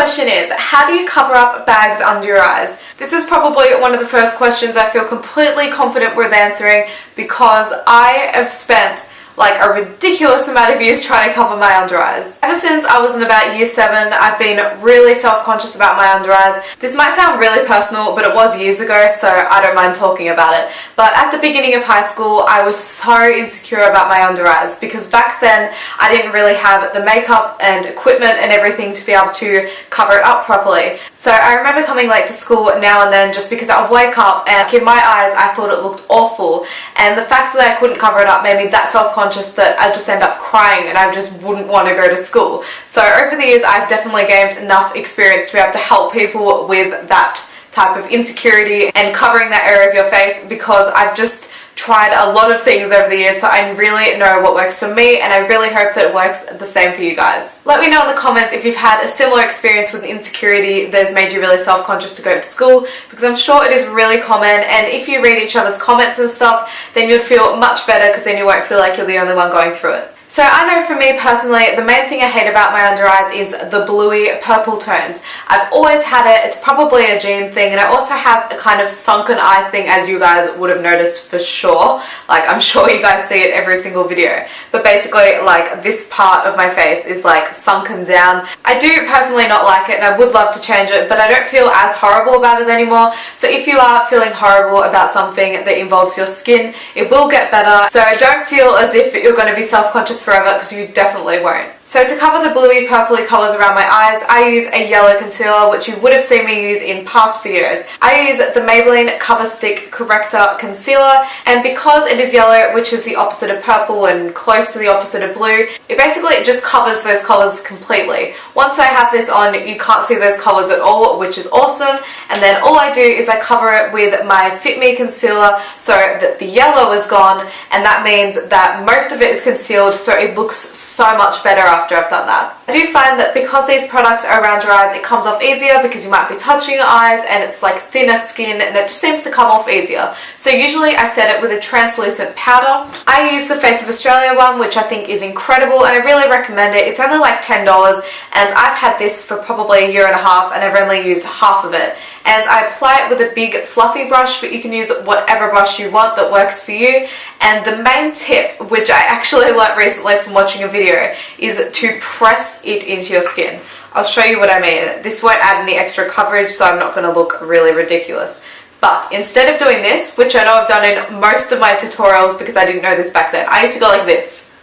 question is, how do you cover up bags under your eyes? This is probably one of the first questions I feel completely confident with answering because I have spent like a ridiculous amount of years trying to cover my under eyes. Ever since I was in about year 7, I've been really self-conscious about my under eyes. This might sound really personal, but it was years ago, so I don't mind talking about it. But at the beginning of high school, I was so insecure about my under eyes because back then I didn't really have the makeup and equipment and everything to be able to cover it up properly. So I remember coming late to school now and then just because I would wake up and in my eyes I thought it looked awful, and the fact that I couldn't cover it up made me that self-conscious that I'd just end up crying and I just wouldn't want to go to school. So over the years I've definitely gained enough experience to be able to help people with that type of insecurity and covering that area of your face because I've just tried a lot of things over the years, so I really know what works for me, and I really hope that it works the same for you guys. Let me know in the comments if you've had a similar experience with insecurity that has made you really self-conscious to go to school, because I'm sure it is really common, and if you read each other's comments and stuff, then you'd feel much better because then you won't feel like you're the only one going through it. So I know for me personally, the main thing I hate about my under eyes is the bluey purple tones. I've always had it, it's probably a gene thing, and I also have a kind of sunken eye thing, as you guys would have noticed for sure. Like, I'm sure you guys see it every single video. But basically, like, this part of my face is like sunken down. I do personally not like it and I would love to change it, but I don't feel as horrible about it anymore. So if you are feeling horrible about something that involves your skin, it will get better. So don't feel as if you're going to be self-conscious forever, because you definitely won't. So to cover the bluey purpley colours around my eyes, I use a yellow concealer, which you would have seen me use in past videos. I use the Maybelline Cover Stick Corrector Concealer, and because it is yellow, which is the opposite of purple and close to the opposite of blue, it basically just covers those colours completely. Once I have this on, you can't see those colours at all, which is awesome, and then all I do is I cover it with my Fit Me concealer so that the yellow is gone, and that means that most of it is concealed, so it looks so much better after I've done that. I do find that because these products are around your eyes, it comes off easier because you might be touching your eyes and it's like thinner skin and it just seems to come off easier. So usually I set it with a translucent powder. I use the Face of Australia one, which I think is incredible and I really recommend it. It's only like $10 and I've had this for probably a year and a half and I've only used half of it. And I apply it with a big fluffy brush, but you can use whatever brush you want that works for you. And the main tip, which I actually learnt recently from watching a video, is to press it into your skin. I'll show you what I mean. This won't add any extra coverage, so I'm not going to look really ridiculous. But instead of doing this, which I know I've done in most of my tutorials because I didn't know this back then, I used to go like this.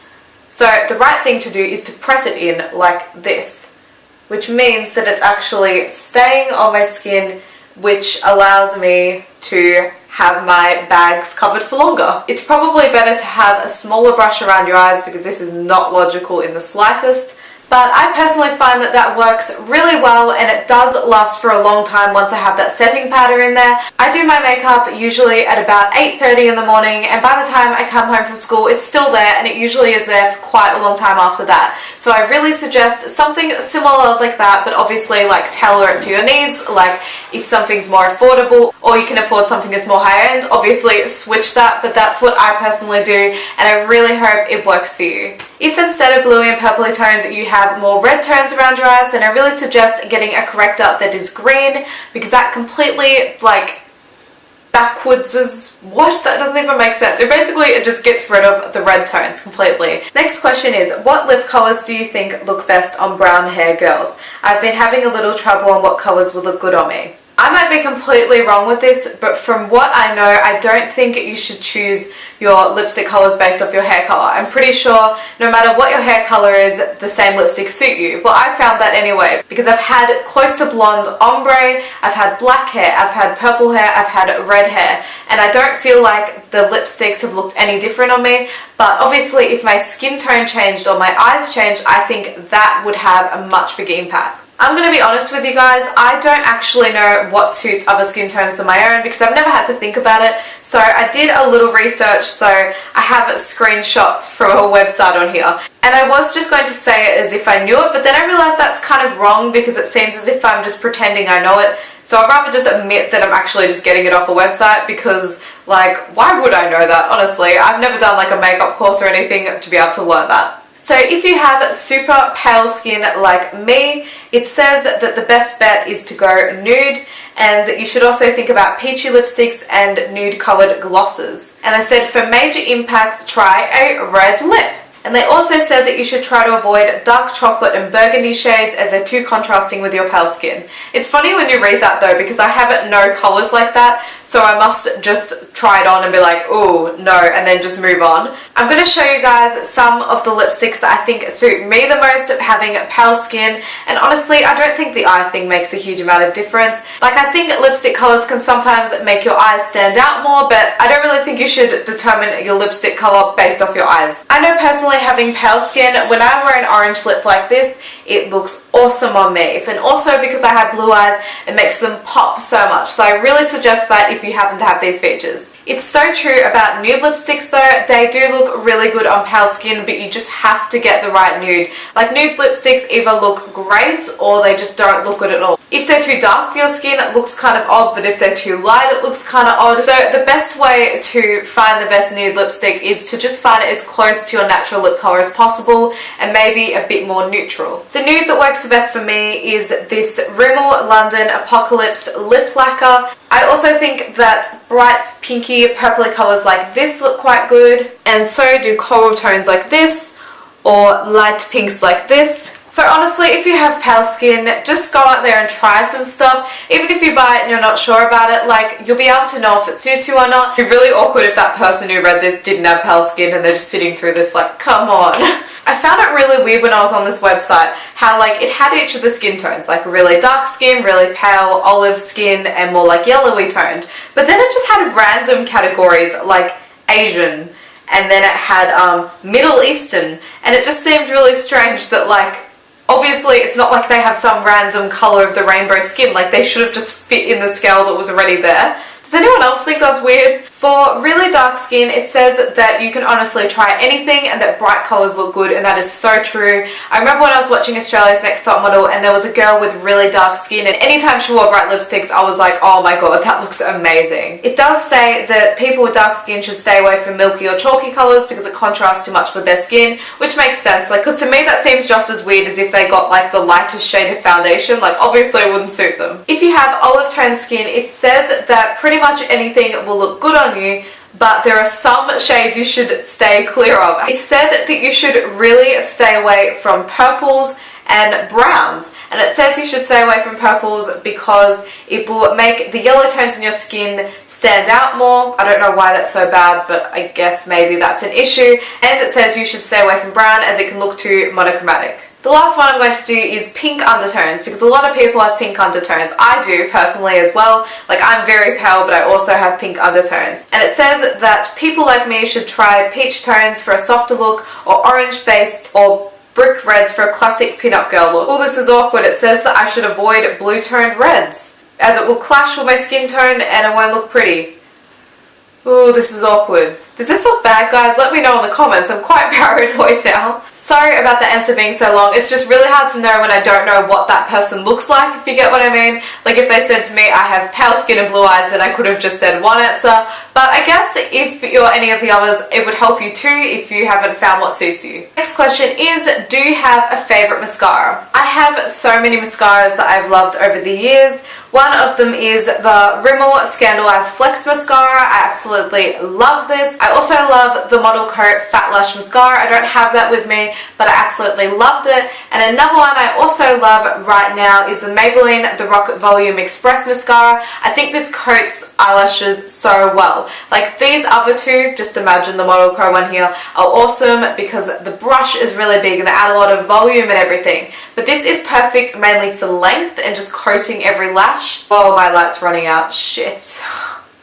So the right thing to do is to press it in like this, which means that it's actually staying on my skin, which allows me to have my bags covered for longer. It's probably better to have a smaller brush around your eyes because this is not logical in the slightest. But I personally find that that works really well and it does last for a long time once I have that setting powder in there. I do my makeup usually at about 8:30 in the morning, and by the time I come home from school it's still there, and it usually is there for quite a long time after that. So I really suggest something similar like that, but obviously like tailor it to your needs. Like if something's more affordable or you can afford something that's more high end, obviously switch that, but that's what I personally do and I really hope it works for you. If instead of bluey and purpley tones you have more red tones around your eyes, then I really suggest getting a corrector that is green, because that completely like backwards is what? That doesn't even make sense. It just gets rid of the red tones completely. Next question is, what lip colours do you think look best on brown hair girls? I've been having a little trouble on what colours would look good on me. I might be completely wrong with this, but from what I know, I don't think you should choose your lipstick colours based off your hair colour. I'm pretty sure no matter what your hair colour is, the same lipsticks suit you. Well, I found that anyway, because I've had close to blonde ombre, I've had black hair, I've had purple hair, I've had red hair, and I don't feel like the lipsticks have looked any different on me. But obviously if my skin tone changed or my eyes changed, I think that would have a much bigger impact. I'm going to be honest with you guys, I don't actually know what suits other skin tones than my own because I've never had to think about it. So I did a little research, so I have screenshots from a website on here. And I was just going to say it as if I knew it, but then I realised that's kind of wrong because it seems as if I'm just pretending I know it. So I'd rather just admit that I'm actually just getting it off a website because, like, why would I know that, honestly? I've never done like a makeup course or anything to be able to learn that. So if you have super pale skin like me It says that the best bet is to go nude, and you should also think about peachy lipsticks and nude coloured glosses. And they said for major impact, try a red lip. And they also said that you should try to avoid dark chocolate and burgundy shades as they're too contrasting with your pale skin. It's funny when you read that though, because I have no colours like that, so I must just try it on and be like, ooh, no, and then just move on. I'm going to show you guys some of the lipsticks that I think suit me the most, having pale skin, and honestly, I don't think the eye thing makes a huge amount of difference. Like, I think lipstick colours can sometimes make your eyes stand out more, but I don't really think you should determine your lipstick colour based off your eyes. I know personally, having pale skin, when I wear an orange lip like this, it looks awesome on me. And also because I have blue eyes, it makes them pop so much. So I really suggest that if you happen to have these features. It's so true about nude lipsticks though. They do look really good on pale skin, but you just have to get the right nude. Like, nude lipsticks either look great or they just don't look good at all. If they're too dark for your skin, it looks kind of odd, but if they're too light, it looks kind of odd. So the best way to find the best nude lipstick is to just find it as close to your natural lip colour as possible, and maybe a bit more neutral. The nude that works the best for me is this Rimmel London Apocalypse Lip Lacquer. I also think that bright pinky purpley colours like this look quite good, and so do coral tones like this or light pinks like this. So honestly, if you have pale skin, just go out there and try some stuff. Even if you buy it and you're not sure about it, like, you'll be able to know if it suits you or not. It'd be really awkward if that person who read this didn't have pale skin and they're just sitting through this like, come on. I found it really weird when I was on this website how, like, it had each of the skin tones, like really dark skin, really pale, olive skin, and more like yellowy toned. But then it just had random categories like Asian, and then it had Middle Eastern, and it just seemed really strange that, like, obviously it's not like they have some random colour of the rainbow skin, like they should have just fit in the scale that was already there. Does anyone else think that's weird? For really dark skin, it says that you can honestly try anything and that bright colours look good, and that is so true. I remember when I was watching Australia's Next Top Model and there was a girl with really dark skin, and anytime she wore bright lipsticks I was like, oh my god, that looks amazing. It does say that people with dark skin should stay away from milky or chalky colours because it contrasts too much with their skin, which makes sense, like, because to me that seems just as weird as if they got like the lightest shade of foundation. Like, obviously it wouldn't suit them. If you have olive toned skin, it says that pretty much anything will look good on you, but there are some shades you should stay clear of. It said that you should really stay away from purples and browns, and it says you should stay away from purples because it will make the yellow tones in your skin stand out more. I don't know why that's so bad, but I guess maybe that's an issue. And it says you should stay away from brown as it can look too monochromatic. The last one I'm going to do is pink undertones, because a lot of people have pink undertones. I do personally as well. Like, I'm very pale, but I also have pink undertones. And it says that people like me should try peach tones for a softer look, or orange based, or brick reds for a classic pin-up girl look. Oh, this is awkward. It says that I should avoid blue toned reds, as it will clash with my skin tone and it won't look pretty. Ooh, this is awkward. Does this look bad, guys? Let me know in the comments. I'm quite paranoid now. Sorry about the answer being so long. It's just really hard to know when I don't know what that person looks like, if you get what I mean. Like, if they said to me I have pale skin and blue eyes, then I could have just said one answer. But I guess if you're any of the others, it would help you too if you haven't found what suits you. Next question is, do you have a favourite mascara? I have so many mascaras that I've loved over the years. One of them is the Rimmel Scandaleyes Flex Mascara. I absolutely love this. I also love the Model Coat Fat Lash Mascara. I don't have that with me, but I absolutely loved it. And another one I also love right now is the Maybelline The Rock Volume Express Mascara. I think this coats eyelashes so well. Like, these other two, just imagine the Model Coat one here, are awesome because the brush is really big and they add a lot of volume and everything. But this is perfect mainly for length and just coating every lash. Oh, my light's running out. Shit.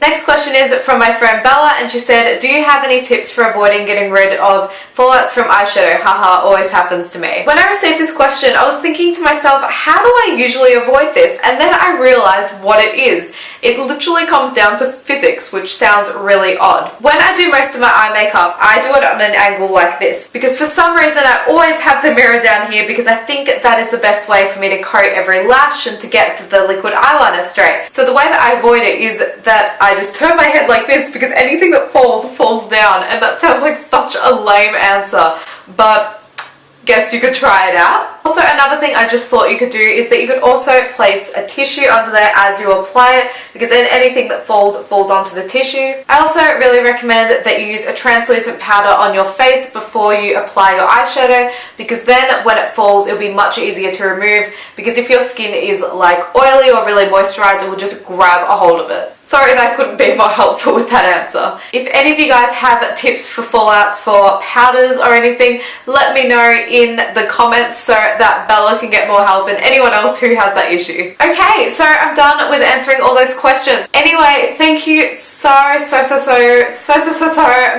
Next question is from my friend Bella, and she said, do you have any tips for avoiding getting rid of fallouts from eyeshadow? Haha, always happens to me. When I received this question, I was thinking to myself, how do I usually avoid this? And then I realized what it is. It literally comes down to physics, which sounds really odd. When I do most of my eye makeup, I do it on an angle like this, because for some reason I always have the mirror down here because I think that is the best way for me to coat every lash and to get the liquid eyeliner straight. So the way that I avoid it is that I just turn my head like this, because anything that falls down, and that sounds like such a lame answer, but guess you could try it out. Also, another thing I just thought you could do is that you could also place a tissue under there as you apply it, because then anything that falls onto the tissue. I also really recommend that you use a translucent powder on your face before you apply your eyeshadow, because then when it falls it'll be much easier to remove, because if your skin is like oily or really moisturized, it will just grab a hold of it. Sorry that I couldn't be more helpful with that answer. If any of you guys have tips for fallouts for powders or anything, let me know in the comments so that Bella can get more help and anyone else who has that issue. Okay, so I'm done with answering all those questions. Anyway, thank you so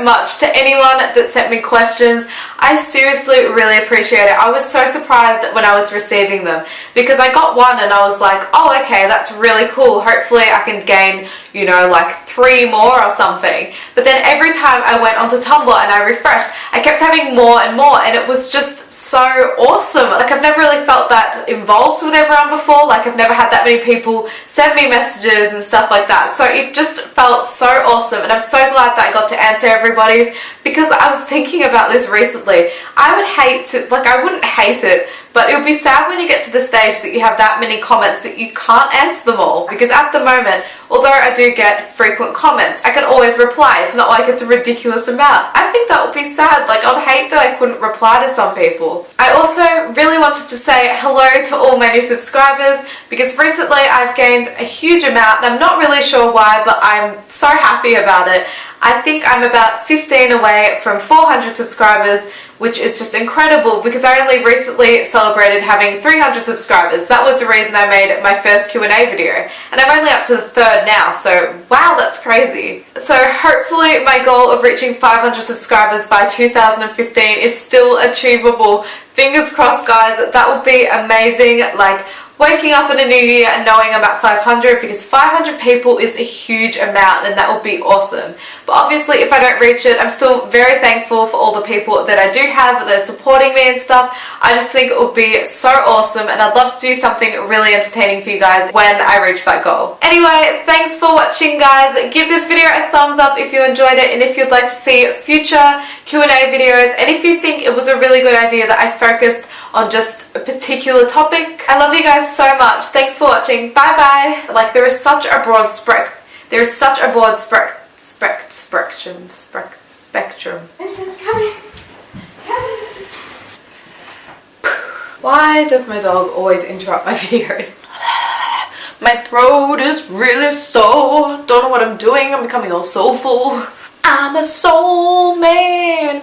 much to anyone that sent me questions. I seriously really appreciate it. I was so surprised when I was receiving them, because I got one and I was like, oh okay, that's really cool. Hopefully I can gain, you know, like 3 more or something. But then every time I went onto Tumblr and I refreshed, I kept having more and more, and it was just so awesome. Like, I've never really felt that involved with everyone before. Like, I've never had that many people send me messages and stuff like that. So it just felt so awesome, and I'm so glad that I got to answer everybody's, because I was thinking about this recently. I would hate to, like, I wouldn't hate it, but it would be sad when you get to the stage that you have that many comments that you can't answer them all. Because at the moment, although I do get frequent comments, I can always reply. It's not like it's a ridiculous amount. I think that would be sad. Like, I'd hate that I couldn't reply to some people. I also really wanted to say hello to all my new subscribers, because recently I've gained a huge amount, and I'm not really sure why, but I'm so happy about it. I think I'm about 15 away from 400 subscribers, which is just incredible, because I only recently celebrated having 300 subscribers. That was the reason I made my first Q&A video, and I'm only up to the 3rd now, so wow, that's crazy. So hopefully my goal of reaching 500 subscribers by 2015 is still achievable. Fingers crossed, guys. That would be amazing. Like, waking up in a new year and knowing I'm at 500, because 500 people is a huge amount, and that would be awesome. But obviously if I don't reach it, I'm still very thankful for all the people that I do have that are supporting me and stuff. I just think it would be so awesome, and I'd love to do something really entertaining for you guys when I reach that goal. Anyway, thanks for watching, guys. Give this video a thumbs up if you enjoyed it, and if you'd like to see future Q&A videos, and if you think it was a really good idea that I focused on just a particular topic. I love you guys so much. Thanks for watching. Bye bye. Like, there is such a broad spectrum. Vincent, come here. Why does my dog always interrupt my videos? My throat is really sore. Don't know what I'm doing. I'm becoming all soulful. I'm a soul man.